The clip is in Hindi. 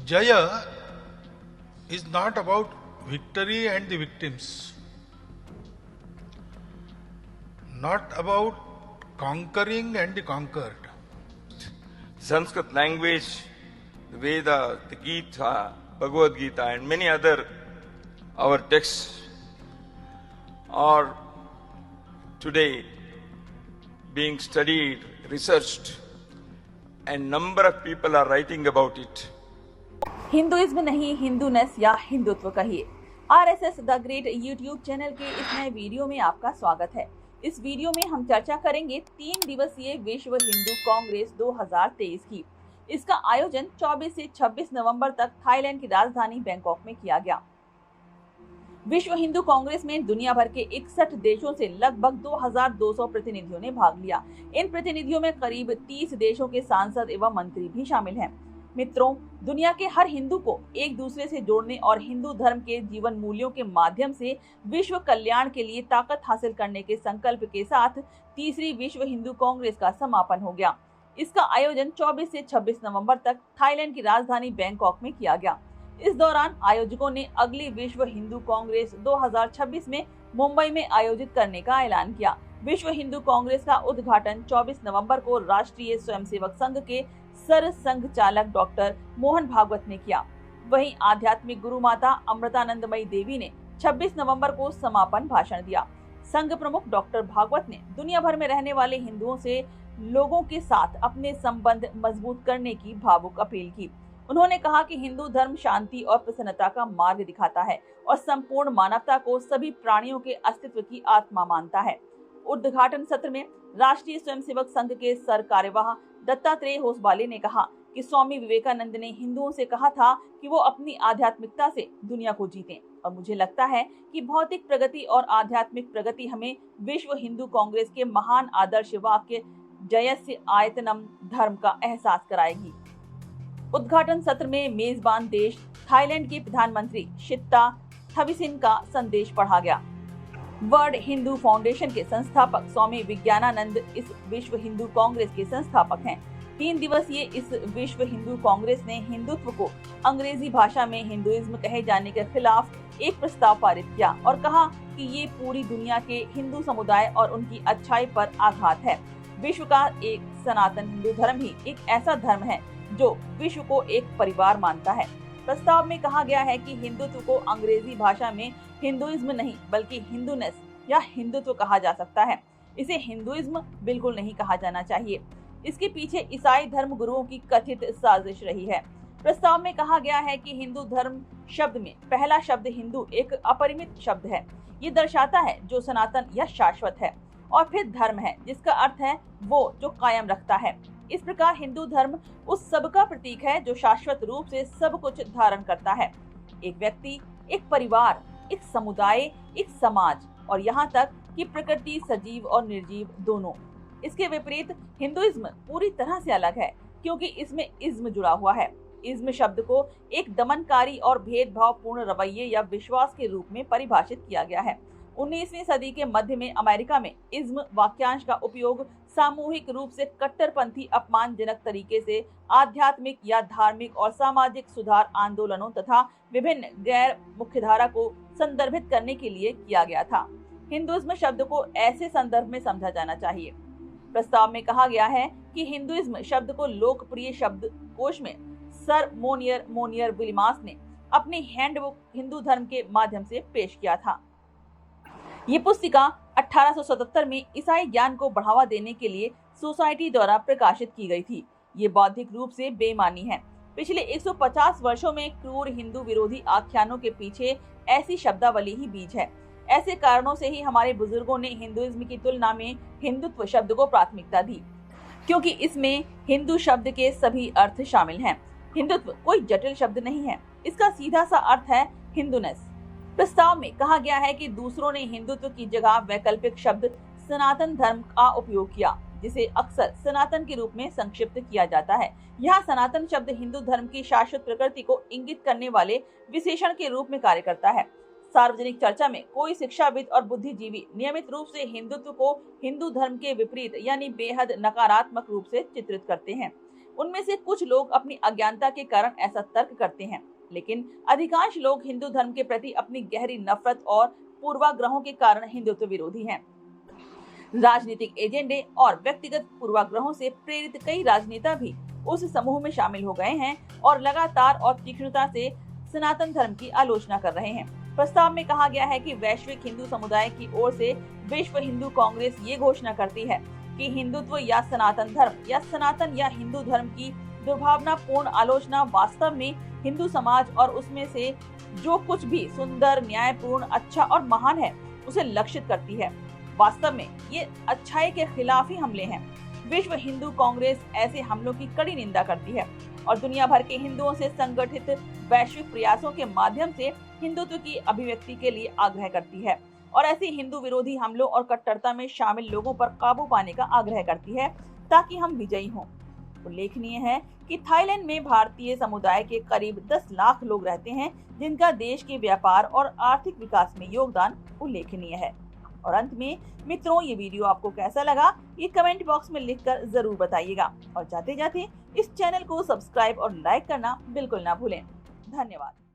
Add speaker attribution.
Speaker 1: Jaya is not about victory and the victims, not about conquering and the conquered.
Speaker 2: Sanskrit language, the Veda, the Gita, Bhagavad Gita, and many other our texts are today being studied, researched, and number of people are writing about it.
Speaker 3: Hinduism नहीं हिंदूनेस या हिंदुत्व कहिए। RSS the great YouTube channel के इस नए वीडियो में आपका स्वागत है। इस वीडियो में हम चर्चा करेंगे 3 दिवसीय विश्व हिंदू कांग्रेस 2023 की। इसका आयोजन 24 से 26 नवंबर तक थाईलैंड की राजधानी बैंकॉक में किया गया। विश्व हिंदू कांग्रेस में दुनिया भर के 61 देशों से लगभग 2200 प्रतिनिधियों ने भाग लिया। इन प्रतिनिधियों में करीब 30 देशों के सांसद एवं मंत्री भी शामिल हैं। मित्रों, दुनिया के हर हिंदू को एक दूसरे से जोड़ने और हिंदू धर्म के जीवन मूल्यों के माध्यम से विश्व कल्याण के लिए ताकत हासिल करने के संकल्प के साथ तीसरी विश्व हिंदू कांग्रेस का समापन हो गया। इसका आयोजन 24 से 26 नवंबर तक थाईलैंड की राजधानी बैंकॉक में किया गया। इस दौरान आयोजकों ने अगली विश्व हिंदू कांग्रेस 2026 में मुंबई में आयोजित करने का ऐलान किया। विश्व हिंदू कांग्रेस का उद्घाटन 24 नवंबर को राष्ट्रीय स्वयंसेवक संघ के सर संघ चालक डॉक्टर मोहन भागवत ने किया। वहीं आध्यात्मिक गुरु माता अमृतानंदमयी देवी ने 26 नवंबर को समापन भाषण दिया। संघ प्रमुख डॉक्टर भागवत ने दुनिया भर में रहने वाले हिंदुओं से लोगों के साथ अपने संबंध मजबूत करने की भावुक अपील की। उन्होंने कहा कि हिंदू धर्म शांति और प्रसन्नता का मार्ग दिखाता है और संपूर्ण मानवता को सभी प्राणियों के अस्तित्व की आत्मा मानता है। उद्घाटन सत्र में राष्ट्रीय स्वयंसेवक संघ के सर कार्यवाह दत्तात्रेय होसबाले ने कहा कि स्वामी विवेकानंद ने हिंदुओं से कहा था कि वो अपनी आध्यात्मिकता से दुनिया को जीतें, और मुझे लगता है कि भौतिक प्रगति और आध्यात्मिक प्रगति हमें विश्व हिंदू कांग्रेस के महान आदर्श वाक्य जयस्य आयतनम धर्म का एहसास कराएगी। उद्घाटन सत्र में मेजबान देश थाईलैंड के प्रधानमंत्री शित्ता थविसिन का संदेश पढ़ा गया। वर्ल्ड हिंदू फाउंडेशन के संस्थापक स्वामी विज्ञानानंद इस विश्व हिंदू कांग्रेस के संस्थापक हैं। 3 दिवसीय इस विश्व हिंदू कांग्रेस ने हिंदुत्व को अंग्रेजी भाषा में हिंदुइज्म कहे जाने के खिलाफ एक प्रस्ताव पारित किया और कहा कि ये पूरी दुनिया के हिंदू समुदाय और उनकी अच्छाई पर आघात है। विश्व का एक सनातन हिंदू धर्म ही एक ऐसा धर्म है जो विश्व को एक परिवार मानता है। प्रस्ताव में कहा गया है कि हिंदुत्व को अंग्रेजी भाषा में हिंदुइज्म नहीं बल्कि हिंदूनेस या हिंदुत्व कहा जा सकता है। इसे हिंदुइज्म बिल्कुल नहीं कहा जाना चाहिए। इसके पीछे ईसाई धर्म गुरुओं की कथित साजिश रही है। प्रस्ताव में कहा गया है कि हिंदू धर्म शब्द में पहला शब्द हिंदू एक अपरिमित शब्द है। ये दर्शाता है जो सनातन या शाश्वत है, और फिर धर्म है जिसका अर्थ है वो जो कायम रखता है। इस प्रकार हिंदू धर्म उस सब का प्रतीक है जो शाश्वत रूप से सब कुछ धारण करता है। एक व्यक्ति, एक परिवार, एक समुदाय, एक समाज, और यहाँ तक कि प्रकृति सजीव और निर्जीव दोनों। इसके विपरीत हिंदुइज्म पूरी तरह से अलग है क्योंकि इसमें इज्म जुड़ा हुआ है। इज्म शब्द को एक दमनकारी और भेदभावपूर्ण रवैये या विश्वास के रूप में परिभाषित किया गया है। 19वीं सदी के मध्य में अमेरिका में इज्म वाक्यांश का उपयोग सामूहिक रूप से कट्टरपंथी अपमानजनक तरीके से आध्यात्मिक या धार्मिक और सामाजिक सुधार आंदोलनों तथा विभिन्न गैर मुख्यधारा को संदर्भित करने के लिए किया गया था। हिंदुइज्म शब्द को ऐसे संदर्भ में समझा जाना चाहिए। प्रस्ताव में कहा गया है कि हिंदुइज्म शब्द को लोकप्रिय शब्दकोश में सर मोनियर विलियम्स ने अपनी हैंडबुक हिंदू धर्म के माध्यम से पेश किया था। ये पुस्तिका 1877 में ईसाई ज्ञान को बढ़ावा देने के लिए सोसाइटी द्वारा प्रकाशित की गई थी। ये बौद्धिक रूप से बेमानी है। पिछले 150 वर्षों में क्रूर हिंदू विरोधी आख्यानों के पीछे ऐसी शब्दावली ही बीज है। ऐसे कारणों से ही हमारे बुजुर्गों ने हिंदुइज्म की तुलना में हिंदुत्व शब्द को प्राथमिकता दी, क्योंकि इसमें हिंदू शब्द के सभी अर्थ शामिल हैं। हिंदुत्व कोई जटिल शब्द नहीं है, इसका सीधा सा अर्थ है हिंदूनेस। प्रस्ताव में कहा गया है कि दूसरों ने हिंदुत्व की जगह वैकल्पिक शब्द सनातन धर्म का उपयोग किया, जिसे अक्सर सनातन के रूप में संक्षिप्त किया जाता है। यहाँ सनातन शब्द हिंदू धर्म की शाश्वत प्रकृति को इंगित करने वाले विशेषण के रूप में कार्य करता है। सार्वजनिक चर्चा में कोई शिक्षाविद और बुद्धिजीवी नियमित रूप से हिंदुत्व को हिंदू धर्म के विपरीत यानी बेहद नकारात्मक रूप से चित्रित करते हैं। उनमें से कुछ लोग अपनी अज्ञानता के कारण ऐसा तर्क करते हैं, लेकिन अधिकांश लोग हिंदू धर्म के प्रति अपनी गहरी नफरत और पूर्वाग्रहों के कारण हिंदुत्व विरोधी हैं। राजनीतिक एजेंडे और व्यक्तिगत पूर्वाग्रहों से प्रेरित कई राजनेता भी उस समूह में शामिल हो गए हैं और लगातार और तीक्ष्णता से सनातन धर्म की आलोचना कर रहे हैं। प्रस्ताव में कहा गया है कि वैश्विक हिंदू समुदाय की ओर से विश्व हिंदू कांग्रेस ये घोषणा करती है कि हिंदुत्व या सनातन धर्म या सनातन या हिंदू धर्म की दुर्भावनापूर्ण आलोचना वास्तव में हिंदू समाज और उसमें से जो कुछ भी सुंदर, न्यायपूर्ण, अच्छा और महान है उसे लक्षित करती है। वास्तव में ये अच्छाई के खिलाफ ही हमले हैं। विश्व हिंदू कांग्रेस ऐसे हमलों की कड़ी निंदा करती है और दुनिया भर के हिंदुओं से संगठित वैश्विक प्रयासों के माध्यम से हिंदुत्व की अभिव्यक्ति के लिए आग्रह करती है और ऐसे हिंदू विरोधी हमलों और कट्टरता में शामिल लोगों पर काबू पाने का आग्रह करती है ताकि हम विजयी हों। उल्लेखनीय है कि थाईलैंड में भारतीय समुदाय के करीब 10 लाख लोग रहते हैं, जिनका देश के व्यापार और आर्थिक विकास में योगदान उल्लेखनीय है। और अंत में मित्रों, ये वीडियो आपको कैसा लगा ये कमेंट बॉक्स में लिखकर जरूर बताइएगा और जाते जाते इस चैनल को सब्सक्राइब और लाइक करना बिल्कुल ना भूलें। धन्यवाद।